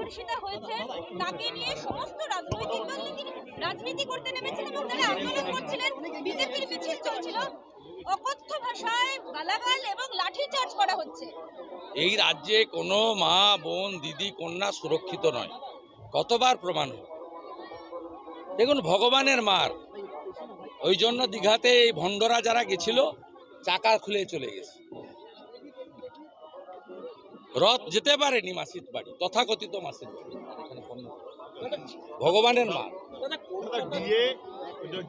ধর্ষিতা হয়েছে তাকে নিয়ে সমস্ত রাজনৈতিক দল রাজনীতি করতে নেমেছেন এবং তারা আন্দোলন করছিলেন, বিজেপির মিছিল চলছিল, অকথ্য ভাষায় গালাগাল এবং লাঠিচার্জ করা হচ্ছে। এই রাজ্যে কোনো মা বোন দিদি কন্যা সুরক্ষিত নয়, কতবার প্রমাণ হোক। দেখুন ভগবানের মার, ওই জন্য দীঘাতে এই ভণ্ডরা যারা গেছিল চাকা খুলে চলে গেছে, রথ যেতে পারেনি মাসির বাড়ি, তথাকথিত মাসির বাড়ি, ভগবানের মা।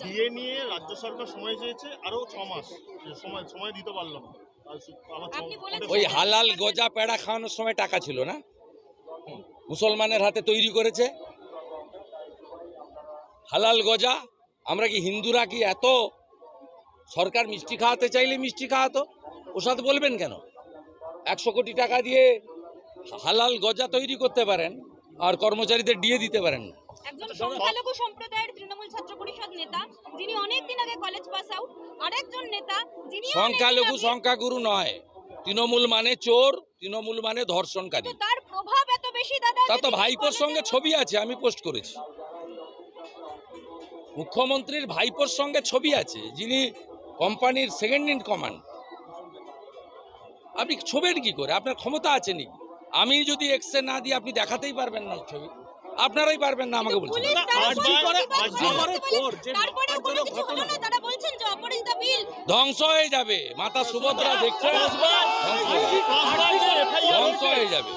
ডিএ নিয়ে রাজ্য সরকার সময় চেয়েছে আরো 6 মাস, সময় দিতে পারলাম। ওই হালাল গজা পেড়া খাওয়ানোর সময় টাকা ছিল না, মুসলমানের হাতে তৈরি করেছে হালাল গজা। আমরা কি হিন্দুরা কি এত, সরকার মিষ্টি খাওয়াতে চাইলে মিষ্টি খাওয়াতো, ওসাদ বলবেন কেন? 100 কোটি টাকা দিয়ে হালাল গজা তৈরি করতে পারেন আর কর্মচারীদের ডিএ দিতে পারেন না। একজন সংখ্যালঘু সম্প্রদায়ের তৃণমূল ছাত্র পরিষদ নেতা যিনি অনেকদিন আগে কলেজ পাস আউট, আরেকজন নেতা যিনি সংখ্যালঘু সংখ্যাগুরু নয়, তৃণমূল মানে চোর, তৃণমূল মানে ধর্ষণকারী। তার প্রভাব এত বেশি দাদা, তা তো ভাইপোর সঙ্গে ছবি আছে, আমি পোস্ট করেছি। মুখ্যমন্ত্রীর ভাইপোর সঙ্গে ছবি আছে, যিনি কোম্পানির সেকেন্ড ইন কমান্ড। আপনি ছবির কি করে? আপনার ক্ষমতা আছে নাকি? আমি যদি এক্সে না দিই আপনি দেখাতেই পারবেন না ছবি, আপনারাই পারবেন না আমাকে বলছেন। ধ্বংস হয়ে যাবে, মাতা সুভদ্রা দেখছে ধ্বংস হয়ে যাবে।